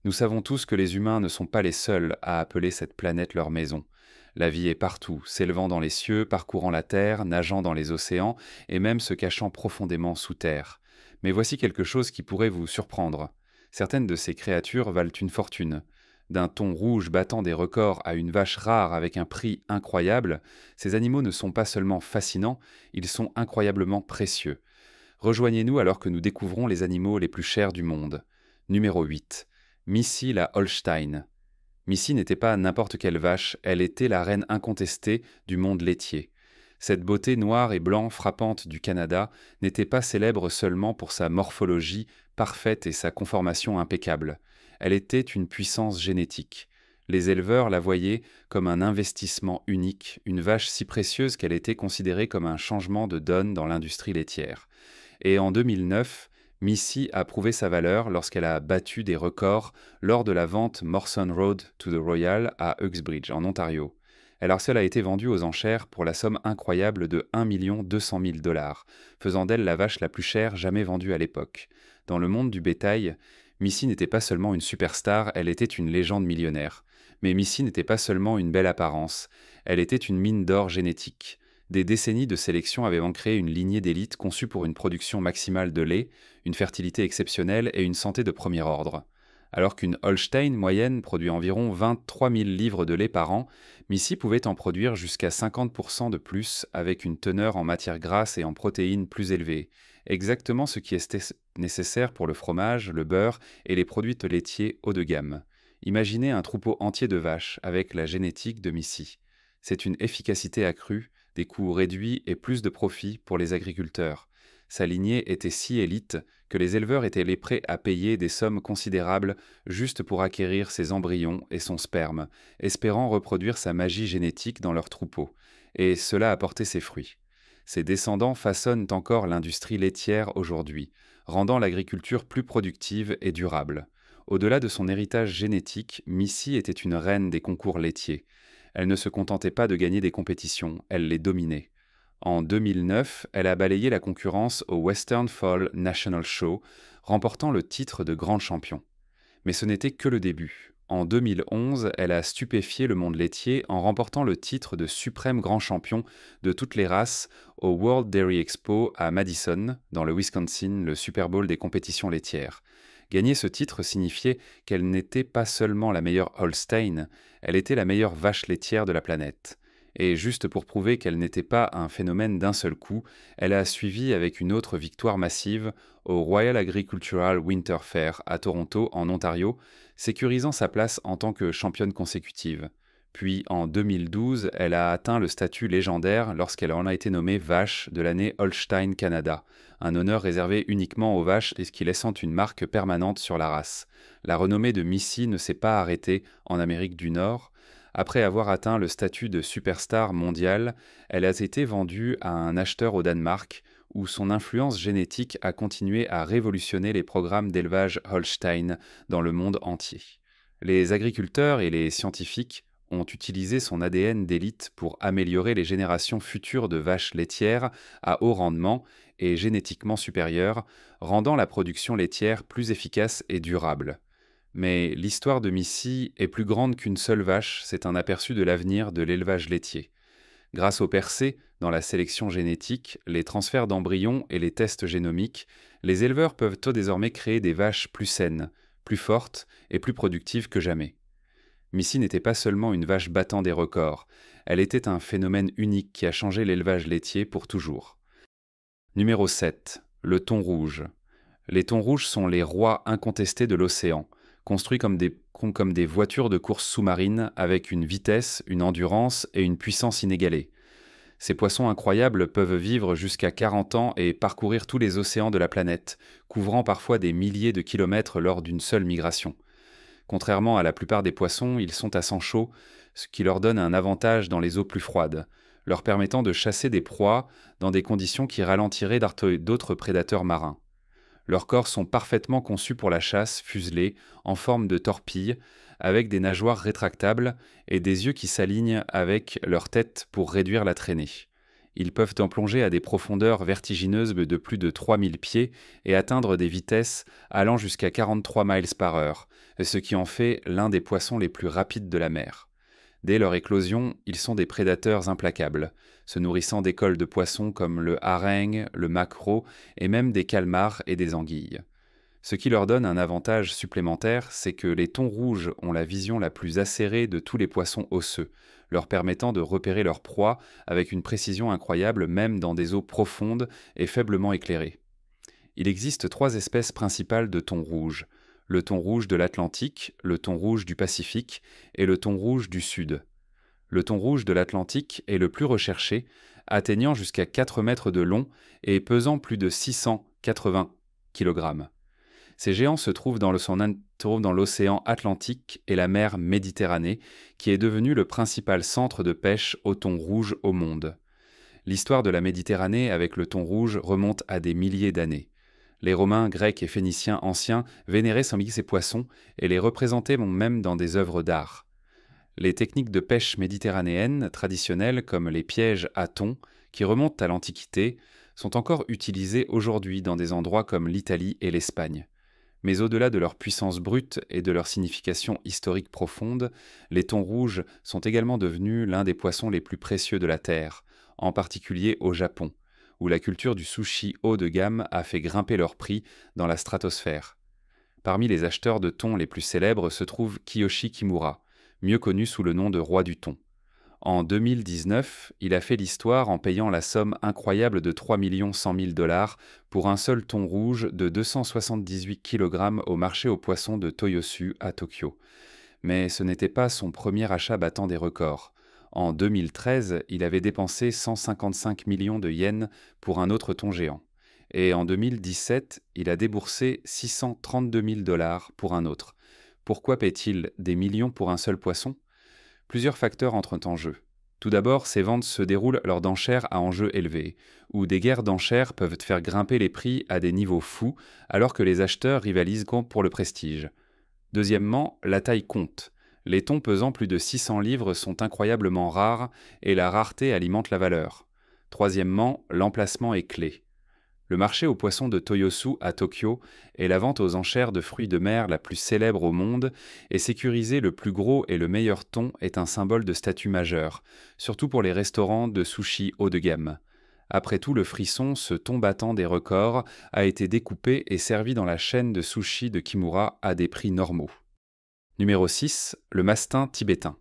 Nous savons tous que les humains ne sont pas les seuls à appeler cette planète leur maison. La vie est partout, s'élevant dans les cieux, parcourant la terre, nageant dans les océans et même se cachant profondément sous terre. Mais voici quelque chose qui pourrait vous surprendre. Certaines de ces créatures valent une fortune. D'un thon rouge battant des records à une vache rare avec un prix incroyable, ces animaux ne sont pas seulement fascinants, ils sont incroyablement précieux. Rejoignez-nous alors que nous découvrons les animaux les plus chers du monde. Numéro 8. Missy la Holstein. Missy n'était pas n'importe quelle vache, elle était la reine incontestée du monde laitier. Cette beauté noire et blanc frappante du Canada n'était pas célèbre seulement pour sa morphologie parfaite et sa conformation impeccable. Elle était une puissance génétique. Les éleveurs la voyaient comme un investissement unique, une vache si précieuse qu'elle était considérée comme un changement de donne dans l'industrie laitière. Et en 2009, Missy a prouvé sa valeur lorsqu'elle a battu des records lors de la vente Morson Road to the Royal à Uxbridge, en Ontario. Alors celle a été vendue aux enchères pour la somme incroyable de 1 200 000 $, faisant d'elle la vache la plus chère jamais vendue à l'époque. Dans le monde du bétail, Missy n'était pas seulement une superstar, elle était une légende millionnaire. Mais Missy n'était pas seulement une belle apparence, elle était une mine d'or génétique. Des décennies de sélection avaient ancré une lignée d'élite conçue pour une production maximale de lait, une fertilité exceptionnelle et une santé de premier ordre. Alors qu'une Holstein moyenne produit environ 23 000 livres de lait par an, Missy pouvait en produire jusqu'à 50% de plus avec une teneur en matières grasses et en protéines plus élevée, exactement ce qui est nécessaire pour le fromage, le beurre et les produits laitiers haut de gamme. Imaginez un troupeau entier de vaches avec la génétique de Missy. C'est une efficacité accrue, des coûts réduits et plus de profit pour les agriculteurs. Sa lignée était si élite que les éleveurs étaient les prêts à payer des sommes considérables juste pour acquérir ses embryons et son sperme, espérant reproduire sa magie génétique dans leurs troupeaux. Et cela a porté ses fruits. Ses descendants façonnent encore l'industrie laitière aujourd'hui, rendant l'agriculture plus productive et durable. Au-delà de son héritage génétique, Missy était une reine des concours laitiers. Elle ne se contentait pas de gagner des compétitions, elle les dominait. En 2009, elle a balayé la concurrence au Western Fall National Show, remportant le titre de grande champion. Mais ce n'était que le début. En 2011, elle a stupéfié le monde laitier en remportant le titre de suprême grand champion de toutes les races au World Dairy Expo à Madison, dans le Wisconsin, le Super Bowl des compétitions laitières. Gagner ce titre signifiait qu'elle n'était pas seulement la meilleure Holstein, elle était la meilleure vache laitière de la planète. Et juste pour prouver qu'elle n'était pas un phénomène d'un seul coup, elle a suivi avec une autre victoire massive au Royal Agricultural Winter Fair à Toronto, en Ontario, sécurisant sa place en tant que championne consécutive. Puis en 2012, elle a atteint le statut légendaire lorsqu'elle en a été nommée vache de l'année Holstein Canada, un honneur réservé uniquement aux vaches et qui laissant une marque permanente sur la race. La renommée de Missy ne s'est pas arrêtée en Amérique du Nord. Après avoir atteint le statut de superstar mondiale, elle a été vendue à un acheteur au Danemark, où son influence génétique a continué à révolutionner les programmes d'élevage Holstein dans le monde entier. Les agriculteurs et les scientifiques ont utilisé son ADN d'élite pour améliorer les générations futures de vaches laitières à haut rendement et génétiquement supérieures, rendant la production laitière plus efficace et durable. Mais l'histoire de Missy est plus grande qu'une seule vache, c'est un aperçu de l'avenir de l'élevage laitier. Grâce aux percées dans la sélection génétique, les transferts d'embryons et les tests génomiques, les éleveurs peuvent désormais créer des vaches plus saines, plus fortes et plus productives que jamais. Missy n'était pas seulement une vache battant des records, elle était un phénomène unique qui a changé l'élevage laitier pour toujours. Numéro 7. Le thon rouge. Les thons rouges sont les rois incontestés de l'océan, construits comme des voitures de course sous-marine avec une vitesse, une endurance et une puissance inégalées. Ces poissons incroyables peuvent vivre jusqu'à 40 ans et parcourir tous les océans de la planète, couvrant parfois des milliers de kilomètres lors d'une seule migration. Contrairement à la plupart des poissons, ils sont à sang chaud, ce qui leur donne un avantage dans les eaux plus froides, leur permettant de chasser des proies dans des conditions qui ralentiraient d'autres prédateurs marins. Leurs corps sont parfaitement conçus pour la chasse, fuselés, en forme de torpille, avec des nageoires rétractables et des yeux qui s'alignent avec leur tête pour réduire la traînée. Ils peuvent en plonger à des profondeurs vertigineuses de plus de 3000 pieds et atteindre des vitesses allant jusqu'à 43 miles par heure, ce qui en fait l'un des poissons les plus rapides de la mer. Dès leur éclosion, ils sont des prédateurs implacables, se nourrissant d'écoles de poissons comme le hareng, le maquereau et même des calmars et des anguilles. Ce qui leur donne un avantage supplémentaire, c'est que les thons rouges ont la vision la plus acérée de tous les poissons osseux, leur permettant de repérer leur proie avec une précision incroyable même dans des eaux profondes et faiblement éclairées. Il existe 3 espèces principales de thon rouge: le thon rouge de l'Atlantique, le thon rouge du Pacifique et le thon rouge du Sud. Le thon rouge de l'Atlantique est le plus recherché, atteignant jusqu'à 4 mètres de long et pesant plus de 680 kg. Ces géants se trouvent dans l'océan Atlantique et la mer Méditerranée, qui est devenue le principal centre de pêche au thon rouge au monde. L'histoire de la Méditerranée avec le thon rouge remonte à des milliers d'années. Les Romains, Grecs et Phéniciens anciens vénéraient ces poissons et les représentaient même dans des œuvres d'art. Les techniques de pêche méditerranéennes traditionnelles comme les pièges à thon, qui remontent à l'Antiquité, sont encore utilisées aujourd'hui dans des endroits comme l'Italie et l'Espagne. Mais au-delà de leur puissance brute et de leur signification historique profonde, les thons rouges sont également devenus l'un des poissons les plus précieux de la Terre, en particulier au Japon, où la culture du sushi haut de gamme a fait grimper leur prix dans la stratosphère. Parmi les acheteurs de thon les plus célèbres se trouve Kiyoshi Kimura, mieux connu sous le nom de roi du thon. En 2019, il a fait l'histoire en payant la somme incroyable de 3 100 000 $ pour un seul thon rouge de 278 kg au marché aux poissons de Toyosu à Tokyo. Mais ce n'était pas son premier achat battant des records. En 2013, il avait dépensé 155 millions de yens pour un autre thon géant. Et en 2017, il a déboursé 632 000 $ pour un autre. Pourquoi paie-t-il des millions pour un seul poisson ? Plusieurs facteurs entrent en jeu. Tout d'abord, ces ventes se déroulent lors d'enchères à enjeux élevés, où des guerres d'enchères peuvent faire grimper les prix à des niveaux fous, alors que les acheteurs rivalisent pour le prestige. Deuxièmement, la taille compte. Les thons pesant plus de 600 livres sont incroyablement rares, et la rareté alimente la valeur. Troisièmement, l'emplacement est clé. Le marché aux poissons de Toyosu à Tokyo est la vente aux enchères de fruits de mer la plus célèbre au monde, et sécuriser le plus gros et le meilleur thon est un symbole de statut majeur, surtout pour les restaurants de sushi haut de gamme. Après tout le frisson, ce thon battant des records a été découpé et servi dans la chaîne de sushi de Kimura à des prix normaux. Numéro 6. Le mastin tibétain.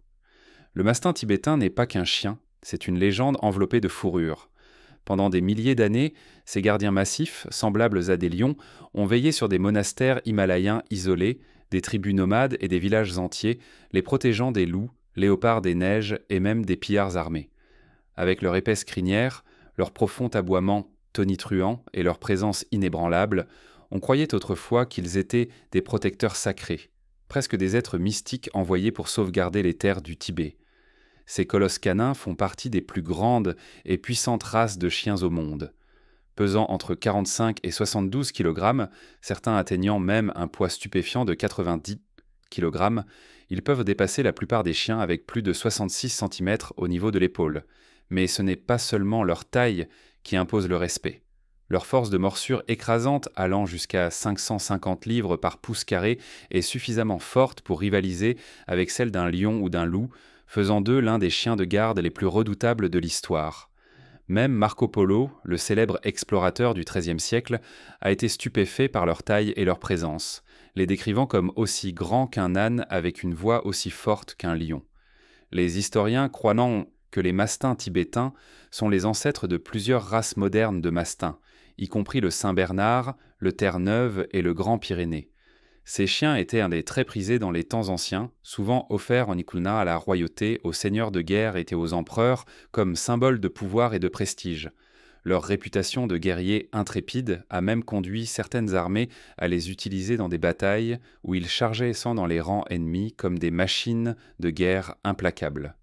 Le mastin tibétain n'est pas qu'un chien, c'est une légende enveloppée de fourrure. Pendant des milliers d'années, ces gardiens massifs, semblables à des lions, ont veillé sur des monastères himalayens isolés, des tribus nomades et des villages entiers, les protégeant des loups, léopards des neiges et même des pillards armés. Avec leur épaisse crinière, leur profond aboiement tonitruant et leur présence inébranlable, on croyait autrefois qu'ils étaient des protecteurs sacrés, presque des êtres mystiques envoyés pour sauvegarder les terres du Tibet. Ces colosses canins font partie des plus grandes et puissantes races de chiens au monde. Pesant entre 45 et 72 kg, certains atteignant même un poids stupéfiant de 90 kg, ils peuvent dépasser la plupart des chiens avec plus de 66 cm au niveau de l'épaule. Mais ce n'est pas seulement leur taille qui impose le respect. Leur force de morsure écrasante, allant jusqu'à 550 livres par pouce carré, est suffisamment forte pour rivaliser avec celle d'un lion ou d'un loup, faisant d'eux l'un des chiens de garde les plus redoutables de l'histoire. Même Marco Polo, le célèbre explorateur du XIIIe siècle, a été stupéfait par leur taille et leur présence, les décrivant comme aussi grands qu'un âne avec une voix aussi forte qu'un lion. Les historiens croient que les mastins tibétains sont les ancêtres de plusieurs races modernes de mastins, y compris le Saint-Bernard, le Terre-Neuve et le Grand Pyrénées. Ces chiens étaient un des très prisés dans les temps anciens, souvent offerts en Ikulna à la royauté, aux seigneurs de guerre et aux empereurs, comme symbole de pouvoir et de prestige. Leur réputation de guerriers intrépides a même conduit certaines armées à les utiliser dans des batailles où ils chargeaient sans dans les rangs ennemis comme des machines de guerre implacables.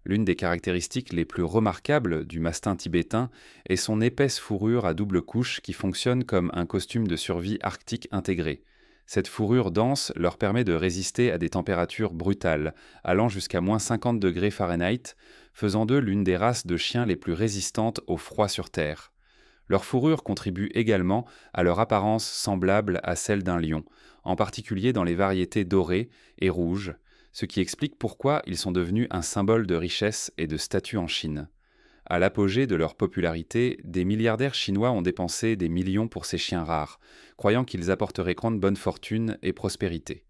L'une des caractéristiques les plus remarquables du mastin tibétain est son épaisse fourrure à double couche qui fonctionne comme un costume de survie arctique intégré. Cette fourrure dense leur permet de résister à des températures brutales, allant jusqu'à -50 °F, faisant d'eux l'une des races de chiens les plus résistantes au froid sur Terre. Leur fourrure contribue également à leur apparence semblable à celle d'un lion, en particulier dans les variétés dorées et rouges, ce qui explique pourquoi ils sont devenus un symbole de richesse et de statut en Chine. À l'apogée de leur popularité, des milliardaires chinois ont dépensé des millions pour ces chiens rares, croyant qu'ils apporteraient grande bonne fortune et prospérité.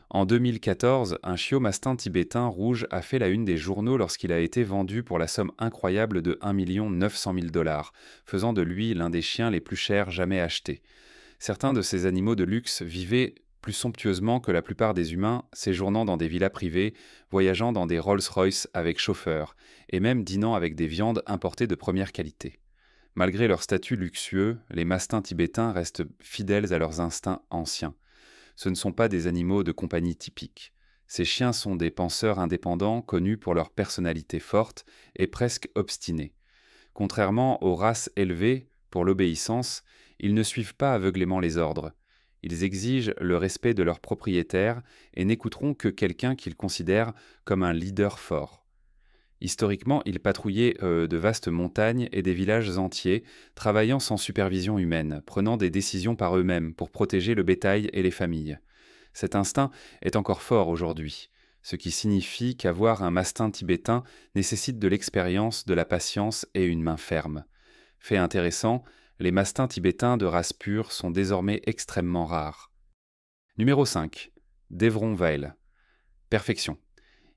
En 2014, un chiot mastin tibétain rouge a fait la une des journaux lorsqu'il a été vendu pour la somme incroyable de 1 900 000 $, faisant de lui l'un des chiens les plus chers jamais achetés. Certains de ces animaux de luxe vivaient plus somptueusement que la plupart des humains, séjournant dans des villas privées, voyageant dans des Rolls-Royce avec chauffeur, et même dînant avec des viandes importées de première qualité. Malgré leur statut luxueux, les mastins tibétains restent fidèles à leurs instincts anciens. Ce ne sont pas des animaux de compagnie typiques. Ces chiens sont des penseurs indépendants connus pour leur personnalité forte et presque obstinée. Contrairement aux races élevées pour l'obéissance, ils ne suivent pas aveuglément les ordres. Ils exigent le respect de leurs propriétaires et n'écouteront que quelqu'un qu'ils considèrent comme un leader fort. Historiquement, ils patrouillaient de vastes montagnes et des villages entiers, travaillant sans supervision humaine, prenant des décisions par eux-mêmes pour protéger le bétail et les familles. Cet instinct est encore fort aujourd'hui, ce qui signifie qu'avoir un mastin tibétain nécessite de l'expérience, de la patience et une main ferme. Fait intéressant, les mastins tibétains de race pure sont désormais extrêmement rares. Numéro 5. Devron Vale. Perfection.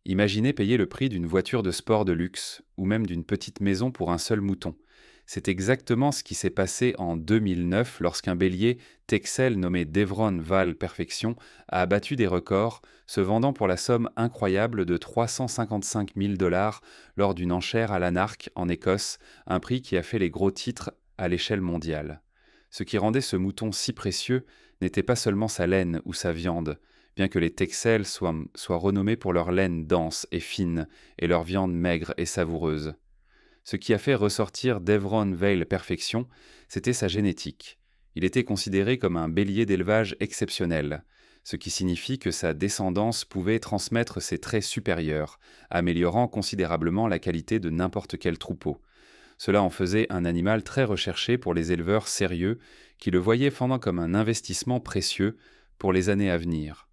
Imaginez payer le prix d'une voiture de sport de luxe, ou même d'une petite maison pour un seul mouton. C'est exactement ce qui s'est passé en 2009 lorsqu'un bélier Texel nommé Devron Vale Perfection a abattu des records, se vendant pour la somme incroyable de 355 000 $ lors d'une enchère à Lanark en Écosse, un prix qui a fait les gros titres à l'échelle mondiale. Ce qui rendait ce mouton si précieux n'était pas seulement sa laine ou sa viande, bien que les Texels soient renommés pour leur laine dense et fine et leur viande maigre et savoureuse. Ce qui a fait ressortir Devron Vale Perfection, c'était sa génétique. Il était considéré comme un bélier d'élevage exceptionnel, ce qui signifie que sa descendance pouvait transmettre ses traits supérieurs, améliorant considérablement la qualité de n'importe quel troupeau. Cela en faisait un animal très recherché pour les éleveurs sérieux qui le voyaient pendant comme un investissement précieux pour les années à venir.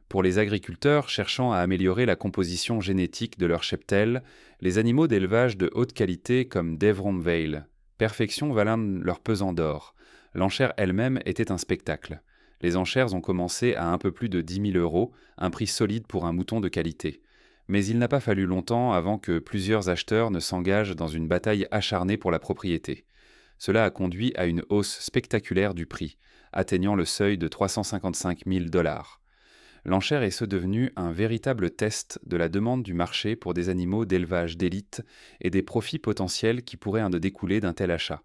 Pour les agriculteurs cherchant à améliorer la composition génétique de leur cheptel, les animaux d'élevage de haute qualité comme Devron Vale Perfection valent leur pesant d'or. L'enchère elle-même était un spectacle. Les enchères ont commencé à un peu plus de 10 000 €, un prix solide pour un mouton de qualité. Mais il n'a pas fallu longtemps avant que plusieurs acheteurs ne s'engagent dans une bataille acharnée pour la propriété. Cela a conduit à une hausse spectaculaire du prix, atteignant le seuil de 355 000 $. L'enchère est devenue un véritable test de la demande du marché pour des animaux d'élevage d'élite et des profits potentiels qui pourraient en découler d'un tel achat.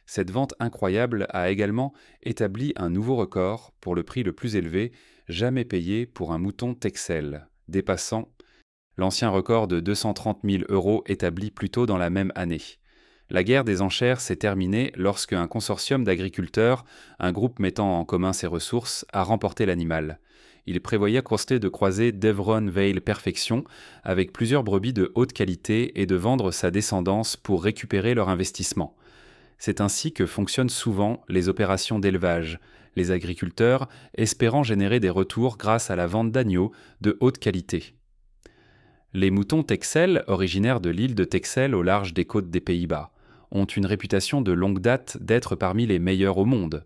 Cette vente incroyable a également établi un nouveau record pour le prix le plus élevé jamais payé pour un mouton Texel, dépassant l'ancien record de 230 000 € établi plus tôt dans la même année. La guerre des enchères s'est terminée lorsque un consortium d'agriculteurs, un groupe mettant en commun ses ressources, a remporté l'animal. Il prévoyait de croiser Devron Vale Perfection avec plusieurs brebis de haute qualité et de vendre sa descendance pour récupérer leur investissement. C'est ainsi que fonctionnent souvent les opérations d'élevage, les agriculteurs espérant générer des retours grâce à la vente d'agneaux de haute qualité. Les moutons Texel, originaires de l'île de Texel au large des côtes des Pays-Bas, ont une réputation de longue date d'être parmi les meilleurs au monde.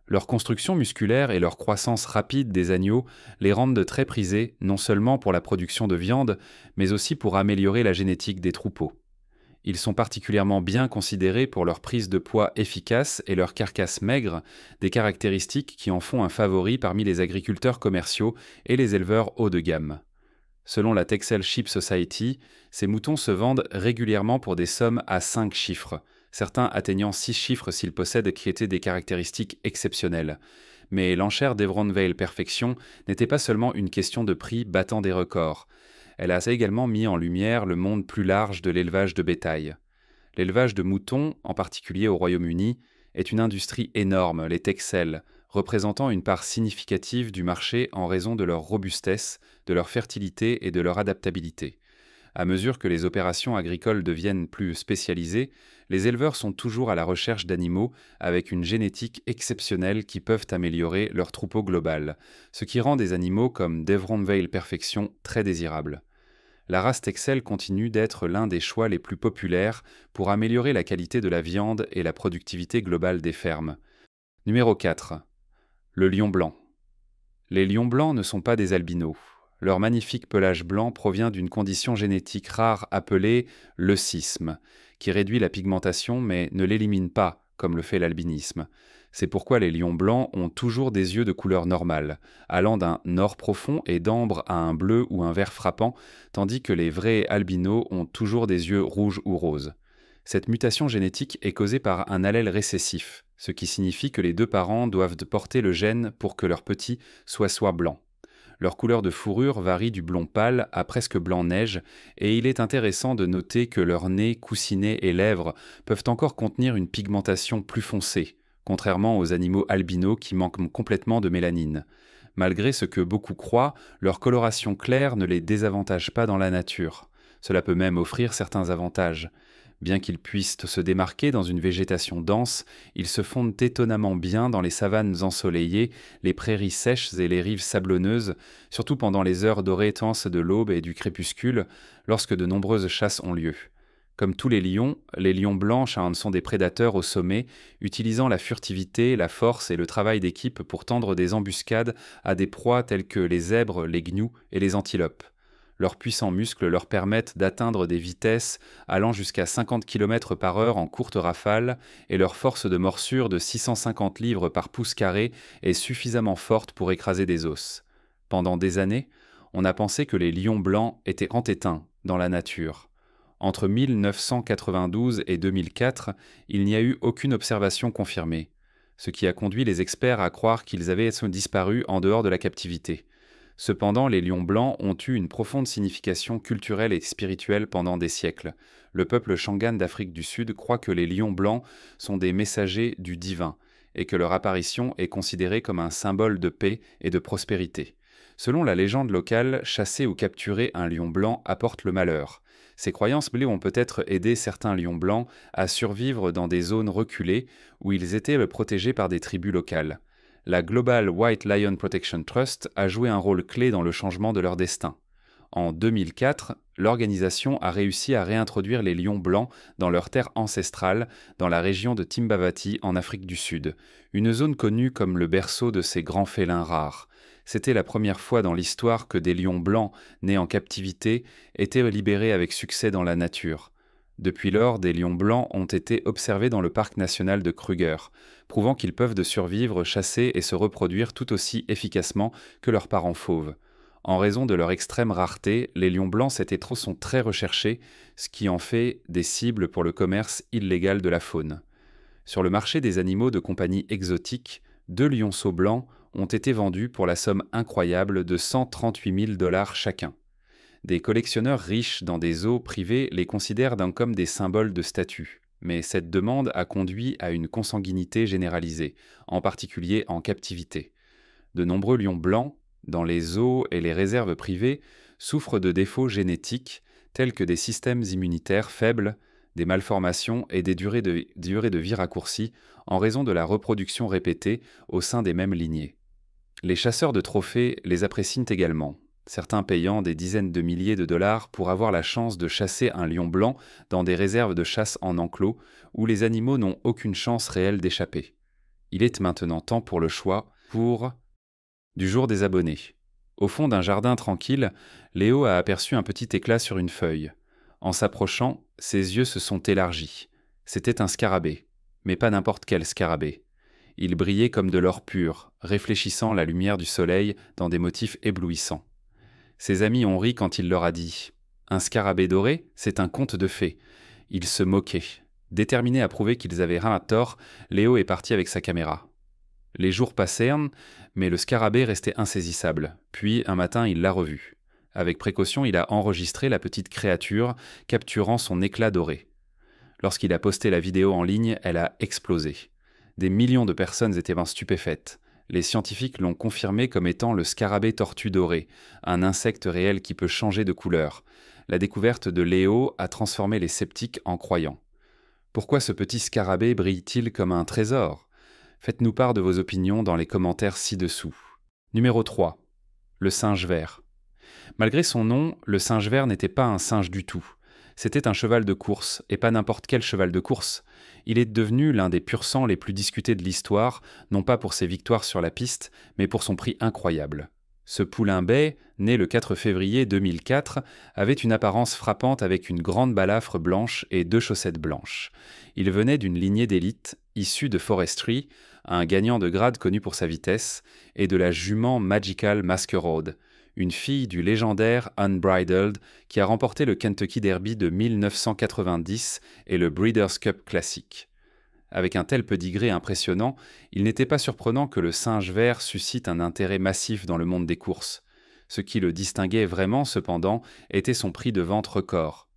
Leur construction musculaire et leur croissance rapide des agneaux les rendent très prisés non seulement pour la production de viande, mais aussi pour améliorer la génétique des troupeaux. Ils sont particulièrement bien considérés pour leur prise de poids efficace et leur carcasse maigre, des caractéristiques qui en font un favori parmi les agriculteurs commerciaux et les éleveurs haut de gamme. Selon la Texel Sheep Society, ces moutons se vendent régulièrement pour des sommes à 5 chiffres, certains atteignant 6 chiffres s'ils possèdent des caractéristiques exceptionnelles. Mais l'enchère Devron Vale Perfection n'était pas seulement une question de prix battant des records. Elle a également mis en lumière le monde plus large de l'élevage de bétail. L'élevage de moutons, en particulier au Royaume-Uni, est une industrie énorme. Les Texel, représentant une part significative du marché en raison de leur robustesse, de leur fertilité et de leur adaptabilité. À mesure que les opérations agricoles deviennent plus spécialisées, les éleveurs sont toujours à la recherche d'animaux avec une génétique exceptionnelle qui peuvent améliorer leur troupeau global, ce qui rend des animaux comme Devron Vale Perfection très désirables. La race Texel continue d'être l'un des choix les plus populaires pour améliorer la qualité de la viande et la productivité globale des fermes. Numéro 4. Le lion blanc. Les lions blancs ne sont pas des albinos. Leur magnifique pelage blanc provient d'une condition génétique rare appelée leucisme, qui réduit la pigmentation mais ne l'élimine pas, comme le fait l'albinisme. C'est pourquoi les lions blancs ont toujours des yeux de couleur normale, allant d'un or profond et d'ambre à un bleu ou un vert frappant, tandis que les vrais albinos ont toujours des yeux rouges ou roses. Cette mutation génétique est causée par un allèle récessif, ce qui signifie que les deux parents doivent porter le gène pour que leur petit soit blanc. Leur couleur de fourrure varie du blond pâle à presque blanc neige, et il est intéressant de noter que leur nez, coussinet et lèvres peuvent encore contenir une pigmentation plus foncée, contrairement aux animaux albinos qui manquent complètement de mélanine. Malgré ce que beaucoup croient, leur coloration claire ne les désavantage pas dans la nature. Cela peut même offrir certains avantages. Bien qu'ils puissent se démarquer dans une végétation dense, ils se fondent étonnamment bien dans les savanes ensoleillées, les prairies sèches et les rives sablonneuses, surtout pendant les heures dorées tenses de l'aube et du crépuscule, lorsque de nombreuses chasses ont lieu. Comme tous les lions blancs sont des prédateurs au sommet, utilisant la furtivité, la force et le travail d'équipe pour tendre des embuscades à des proies telles que les zèbres, les gnous et les antilopes. Leurs puissants muscles leur permettent d'atteindre des vitesses allant jusqu'à 50 km/h en courte rafale et leur force de morsure de 650 livres par pouce carré est suffisamment forte pour écraser des os. Pendant des années, on a pensé que les lions blancs étaient éteints dans la nature. Entre 1992 et 2004, il n'y a eu aucune observation confirmée, ce qui a conduit les experts à croire qu'ils avaient disparu en dehors de la captivité. Cependant, les lions blancs ont eu une profonde signification culturelle et spirituelle pendant des siècles. Le peuple Shangaan d'Afrique du Sud croit que les lions blancs sont des messagers du divin et que leur apparition est considérée comme un symbole de paix et de prospérité. Selon la légende locale, chasser ou capturer un lion blanc apporte le malheur. Ces croyances ont peut-être aidé certains lions blancs à survivre dans des zones reculées où ils étaient protégés par des tribus locales. La Global White Lion Protection Trust a joué un rôle clé dans le changement de leur destin. En 2004, l'organisation a réussi à réintroduire les lions blancs dans leur terre ancestrale, dans la région de Timbavati en Afrique du Sud, une zone connue comme le berceau de ces grands félins rares. C'était la première fois dans l'histoire que des lions blancs, nés en captivité, étaient libérés avec succès dans la nature. Depuis lors, des lions blancs ont été observés dans le parc national de Kruger, prouvant qu'ils peuvent survivre, chasser et se reproduire tout aussi efficacement que leurs parents fauves. En raison de leur extrême rareté, les lions blancs sont très recherchés, ce qui en fait des cibles pour le commerce illégal de la faune. Sur le marché des animaux de compagnie exotiques, 2 lionceaux blancs ont été vendus pour la somme incroyable de $138 000 chacun. Des collectionneurs riches dans des zoos privés les considèrent comme des symboles de statut. Mais cette demande a conduit à une consanguinité généralisée, en particulier en captivité. De nombreux lions blancs, dans les zoos et les réserves privées, souffrent de défauts génétiques tels que des systèmes immunitaires faibles, des malformations et des durées de vie raccourcies en raison de la reproduction répétée au sein des mêmes lignées. Les chasseurs de trophées les apprécient également, certains payant des dizaines de milliers de dollars pour avoir la chance de chasser un lion blanc dans des réserves de chasse en enclos où les animaux n'ont aucune chance réelle d'échapper. Il est maintenant temps pour le choix du jour des abonnés. Au fond d'un jardin tranquille, Léo a aperçu un petit éclat sur une feuille. En s'approchant, ses yeux se sont élargis. C'était un scarabée, mais pas n'importe quel scarabée. Il brillait comme de l'or pur, réfléchissant la lumière du soleil dans des motifs éblouissants. Ses amis ont ri quand il leur a dit « Un scarabée doré, c'est un conte de fées ». Ils se moquaient. Déterminé à prouver qu'ils avaient rien à tort, Léo est parti avec sa caméra. Les jours passèrent, mais le scarabée restait insaisissable. Puis, un matin, il l'a revu. Avec précaution, il a enregistré la petite créature, capturant son éclat doré. Lorsqu'il a posté la vidéo en ligne, elle a explosé. Des millions de personnes étaient stupéfaites. Les scientifiques l'ont confirmé comme étant le scarabée tortue dorée, un insecte réel qui peut changer de couleur. La découverte de Léo a transformé les sceptiques en croyants. Pourquoi ce petit scarabée brille-t-il comme un trésor? Faites-nous part de vos opinions dans les commentaires ci-dessous. Numéro 3. Le singe vert. Malgré son nom, le singe vert n'était pas un singe du tout. C'était un cheval de course, et pas n'importe quel cheval de course. Il est devenu l'un des pur-sangs les plus discutés de l'histoire, non pas pour ses victoires sur la piste, mais pour son prix incroyable. Ce poulain bai, né le 4 février 2004, avait une apparence frappante avec une grande balafre blanche et 2 chaussettes blanches. Il venait d'une lignée d'élite, issue de Forestry, un gagnant de grade connu pour sa vitesse, et de la jument Magical Masquerade, une fille du légendaire Unbridled qui a remporté le Kentucky Derby de 1990 et le Breeders' Cup classique. Avec un tel pédigré impressionnant, il n'était pas surprenant que le singe vert suscite un intérêt massif dans le monde des courses. Ce qui le distinguait vraiment, cependant, était son prix de vente record.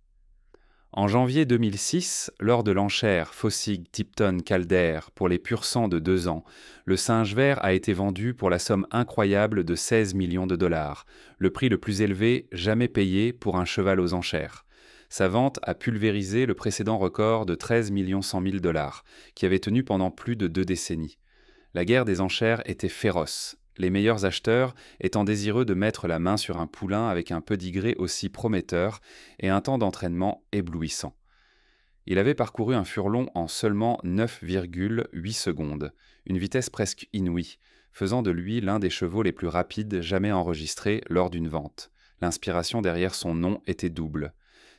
En janvier 2006, lors de l'enchère Fossig-Tipton-Calder pour les pur-sangs de 2 ans, le singe vert a été vendu pour la somme incroyable de 16 millions de dollars, le prix le plus élevé jamais payé pour un cheval aux enchères. Sa vente a pulvérisé le précédent record de 13 100 000 dollars, qui avait tenu pendant plus de 2 décennies. La guerre des enchères était féroce, les meilleurs acheteurs étant désireux de mettre la main sur un poulain avec un pédigré aussi prometteur et un temps d'entraînement éblouissant. Il avait parcouru un furlong en seulement 9,8 secondes, une vitesse presque inouïe, faisant de lui l'un des chevaux les plus rapides jamais enregistrés lors d'une vente. L'inspiration derrière son nom était double.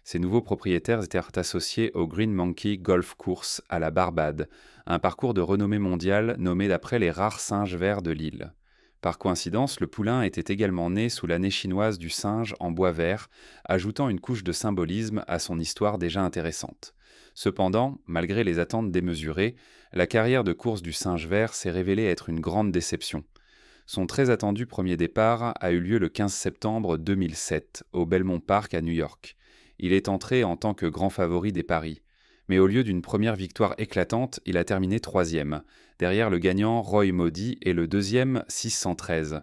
Ses nouveaux propriétaires étaient associés au Green Monkey Golf Course à la Barbade, un parcours de renommée mondiale nommé d'après les rares singes verts de l'île. Par coïncidence, le poulain était également né sous l'année chinoise du singe en bois vert, ajoutant une couche de symbolisme à son histoire déjà intéressante. Cependant, malgré les attentes démesurées, la carrière de course du singe vert s'est révélée être une grande déception. Son très attendu premier départ a eu lieu le 15 septembre 2007 au Belmont Park à New York. Il est entré en tant que grand favori des paris. Mais au lieu d'une première victoire éclatante, il a terminé 3e, derrière le gagnant Roy Maudit et le deuxième 613.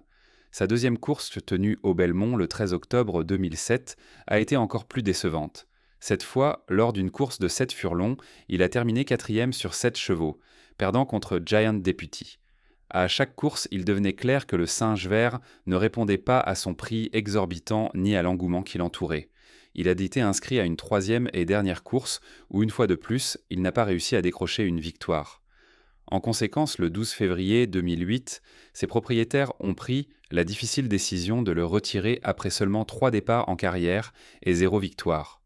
Sa deuxième course tenue au Belmont le 13 octobre 2007 a été encore plus décevante. Cette fois, lors d'une course de 7 furlongs, il a terminé 4e sur 7 chevaux, perdant contre Giant Deputy. À chaque course, il devenait clair que le singe vert ne répondait pas à son prix exorbitant ni à l'engouement qui l'entourait. Il a été inscrit à une 3e et dernière course où, une fois de plus, il n'a pas réussi à décrocher une victoire. En conséquence, le 12 février 2008, ses propriétaires ont pris la difficile décision de le retirer après seulement 3 départs en carrière et 0 victoire.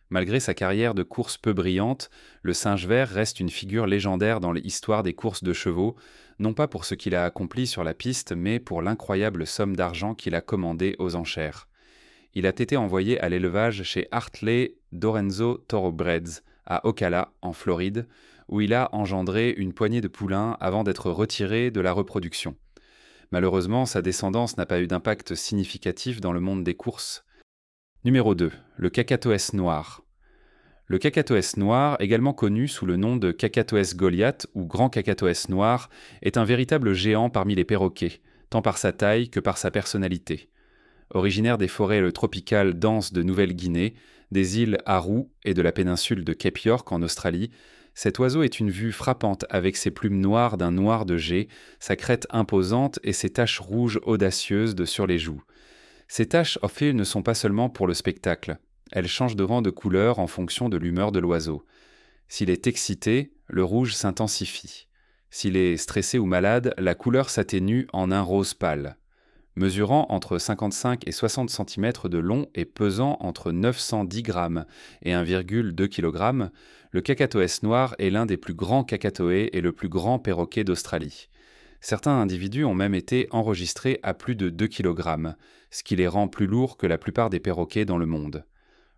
Malgré sa carrière de course peu brillante, le singe vert reste une figure légendaire dans l'histoire des courses de chevaux, non pas pour ce qu'il a accompli sur la piste, mais pour l'incroyable somme d'argent qu'il a commandée aux enchères. Il a été envoyé à l'élevage chez Hartley Dorenzo Thoroughbreds, à Ocala, en Floride, où il a engendré une poignée de poulains avant d'être retiré de la reproduction. Malheureusement, sa descendance n'a pas eu d'impact significatif dans le monde des courses. Numéro 2. Le Cacatoès noir. Le Cacatoès noir, également connu sous le nom de Cacatoès Goliath ou Grand Cacatoès noir, est un véritable géant parmi les perroquets, tant par sa taille que par sa personnalité. Originaire des forêts tropicales denses de Nouvelle-Guinée, des îles Aru et de la péninsule de Cape York en Australie, cet oiseau est une vue frappante avec ses plumes noires d'un noir de jet, sa crête imposante et ses taches rouges audacieuses sur les joues. Ces taches, en fait, ne sont pas seulement pour le spectacle. Elles changent de couleur en fonction de l'humeur de l'oiseau. S'il est excité, le rouge s'intensifie. S'il est stressé ou malade, la couleur s'atténue en un rose pâle. Mesurant entre 55 et 60 cm de long et pesant entre 910 grammes et 1,2 kg, le cacatoès noir est l'un des plus grands cacatoès et le plus grand perroquet d'Australie. Certains individus ont même été enregistrés à plus de 2 kg, ce qui les rend plus lourds que la plupart des perroquets dans le monde.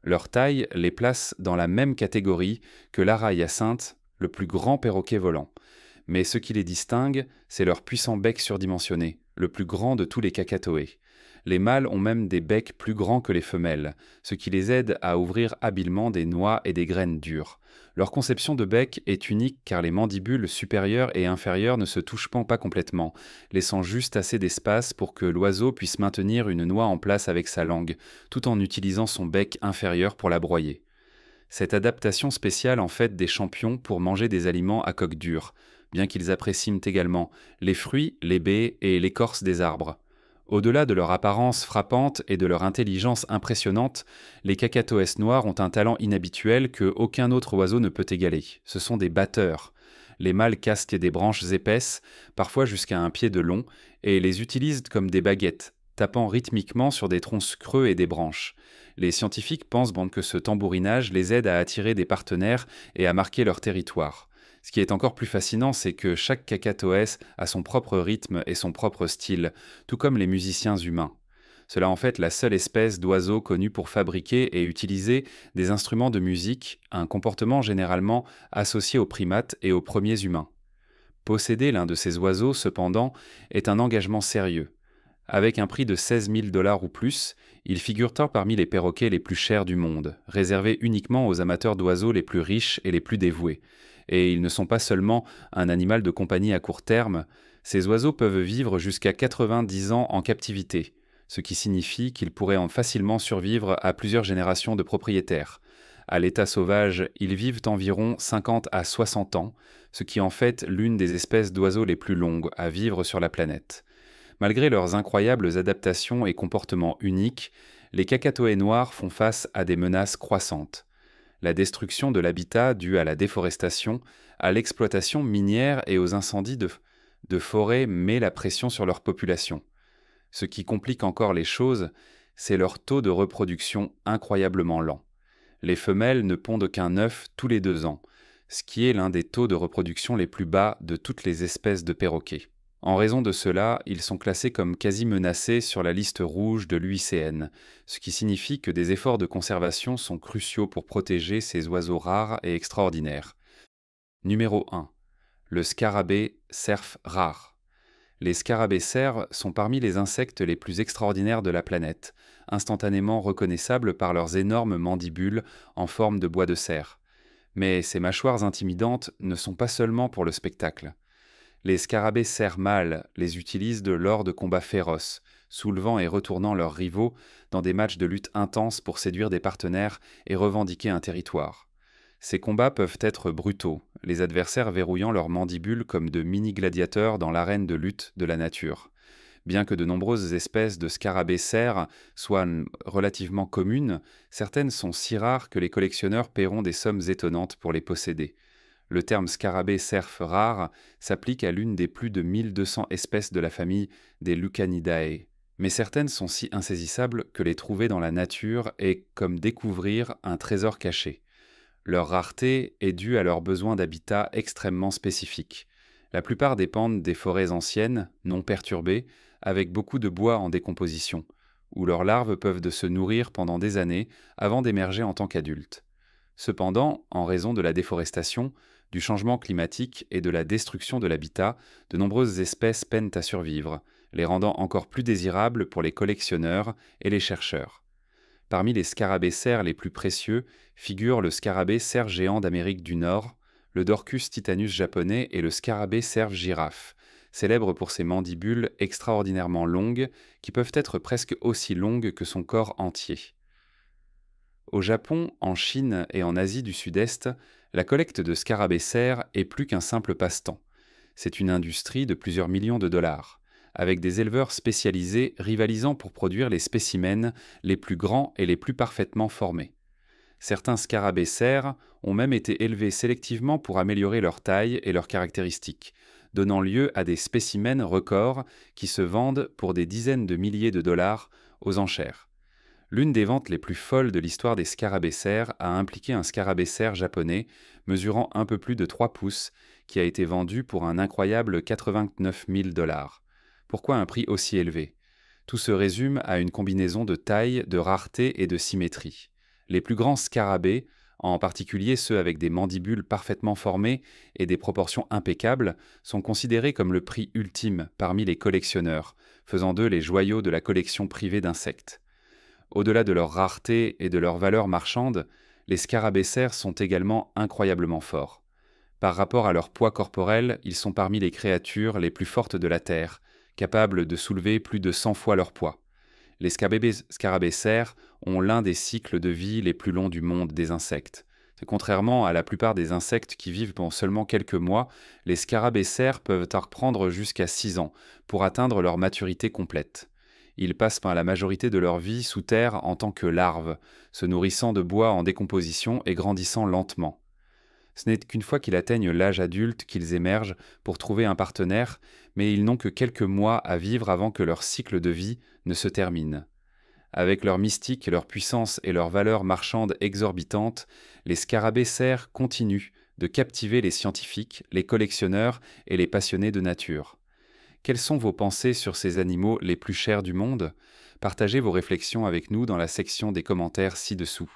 Leur taille les place dans la même catégorie que l'ara-hyacinthe, le plus grand perroquet volant. Mais ce qui les distingue, c'est leur puissant bec surdimensionné, le plus grand de tous les cacatoès. Les mâles ont même des becs plus grands que les femelles, ce qui les aide à ouvrir habilement des noix et des graines dures. Leur conception de bec est unique car les mandibules supérieures et inférieures ne se touchent pas complètement, laissant juste assez d'espace pour que l'oiseau puisse maintenir une noix en place avec sa langue, tout en utilisant son bec inférieur pour la broyer. Cette adaptation spéciale en fait des champions pour manger des aliments à coque dure, bien qu'ils apprécient également les fruits, les baies et l'écorce des arbres. Au-delà de leur apparence frappante et de leur intelligence impressionnante, les cacatoès noirs ont un talent inhabituel que aucun autre oiseau ne peut égaler. Ce sont des batteurs. Les mâles casquent des branches épaisses, parfois jusqu'à un pied de long, et les utilisent comme des baguettes, tapant rythmiquement sur des troncs creux et des branches. Les scientifiques pensent que ce tambourinage les aide à attirer des partenaires et à marquer leur territoire. Ce qui est encore plus fascinant, c'est que chaque cacatoès a son propre rythme et son propre style, tout comme les musiciens humains. Cela en fait la seule espèce d'oiseau connue pour fabriquer et utiliser des instruments de musique, un comportement généralement associé aux primates et aux premiers humains. Posséder l'un de ces oiseaux, cependant, est un engagement sérieux. Avec un prix de 16 000 $ ou plus, il figure parmi les perroquets les plus chers du monde, réservés uniquement aux amateurs d'oiseaux les plus riches et les plus dévoués. Et ils ne sont pas seulement un animal de compagnie à court terme, ces oiseaux peuvent vivre jusqu'à 90 ans en captivité, ce qui signifie qu'ils pourraient facilement survivre à plusieurs générations de propriétaires. À l'état sauvage, ils vivent environ 50 à 60 ans, ce qui en fait l'une des espèces d'oiseaux les plus longues à vivre sur la planète. Malgré leurs incroyables adaptations et comportements uniques, les cacatoès noirs font face à des menaces croissantes. La destruction de l'habitat due à la déforestation, à l'exploitation minière et aux incendies de forêt met la pression sur leur population. Ce qui complique encore les choses, c'est leur taux de reproduction incroyablement lent. Les femelles ne pondent qu'un œuf tous les 2 ans, ce qui est l'un des taux de reproduction les plus bas de toutes les espèces de perroquets. En raison de cela, ils sont classés comme quasi menacés sur la liste rouge de l'UICN, ce qui signifie que des efforts de conservation sont cruciaux pour protéger ces oiseaux rares et extraordinaires. Numéro 1. Le scarabée cerf rare. Les scarabées cerfs sont parmi les insectes les plus extraordinaires de la planète, instantanément reconnaissables par leurs énormes mandibules en forme de bois de cerf. Mais ces mâchoires intimidantes ne sont pas seulement pour le spectacle. Les scarabées cerfs mâles les utilisent lors de combats féroces, soulevant et retournant leurs rivaux dans des matchs de lutte intenses pour séduire des partenaires et revendiquer un territoire. Ces combats peuvent être brutaux, les adversaires verrouillant leurs mandibules comme de mini-gladiateurs dans l'arène de lutte de la nature. Bien que de nombreuses espèces de scarabées cerfs soient relativement communes, certaines sont si rares que les collectionneurs paieront des sommes étonnantes pour les posséder. Le terme scarabée cerf rare s'applique à l'une des plus de 1200 espèces de la famille des Lucanidae. Mais certaines sont si insaisissables que les trouver dans la nature est comme découvrir un trésor caché. Leur rareté est due à leur besoin d'habitat extrêmement spécifique. La plupart dépendent des forêts anciennes, non perturbées, avec beaucoup de bois en décomposition, où leurs larves peuvent se nourrir pendant des années avant d'émerger en tant qu'adultes. Cependant, en raison de la déforestation, du changement climatique et de la destruction de l'habitat, de nombreuses espèces peinent à survivre, les rendant encore plus désirables pour les collectionneurs et les chercheurs. Parmi les scarabées cerfs les plus précieux figurent le scarabée cerf géant d'Amérique du Nord, le Dorcus titanus japonais et le scarabée cerf girafe, célèbre pour ses mandibules extraordinairement longues qui peuvent être presque aussi longues que son corps entier. Au Japon, en Chine et en Asie du Sud-Est, la collecte de scarabées cerfs est plus qu'un simple passe-temps. C'est une industrie de plusieurs millions de dollars, avec des éleveurs spécialisés rivalisant pour produire les spécimens les plus grands et les plus parfaitement formés. Certains scarabées cerfs ont même été élevés sélectivement pour améliorer leur taille et leurs caractéristiques, donnant lieu à des spécimens records qui se vendent pour des dizaines de milliers de dollars aux enchères. L'une des ventes les plus folles de l'histoire des scarabées cerfs a impliqué un scarabée cerf japonais mesurant un peu plus de 3 pouces qui a été vendu pour un incroyable 89 000 $. Pourquoi un prix aussi élevé? Tout se résume à une combinaison de taille, de rareté et de symétrie. Les plus grands scarabées, en particulier ceux avec des mandibules parfaitement formées et des proportions impeccables, sont considérés comme le prix ultime parmi les collectionneurs, faisant d'eux les joyaux de la collection privée d'insectes. Au-delà de leur rareté et de leur valeur marchande, les scarabées cerfs sont également incroyablement forts. Par rapport à leur poids corporel, ils sont parmi les créatures les plus fortes de la Terre, capables de soulever plus de 100 fois leur poids. Les scarabées cerfs ont l'un des cycles de vie les plus longs du monde des insectes. Contrairement à la plupart des insectes qui vivent pendant seulement quelques mois, les scarabées cerfs peuvent reprendre jusqu'à 6 ans pour atteindre leur maturité complète. Ils passent par la majorité de leur vie sous terre en tant que larves, se nourrissant de bois en décomposition et grandissant lentement. Ce n'est qu'une fois qu'ils atteignent l'âge adulte qu'ils émergent pour trouver un partenaire, mais ils n'ont que quelques mois à vivre avant que leur cycle de vie ne se termine. Avec leur mystique, leur puissance et leur valeur marchande exorbitante, les scarabées cerfs continuent de captiver les scientifiques, les collectionneurs et les passionnés de nature. Quelles sont vos pensées sur ces animaux les plus chers du monde? Partagez vos réflexions avec nous dans la section des commentaires ci-dessous.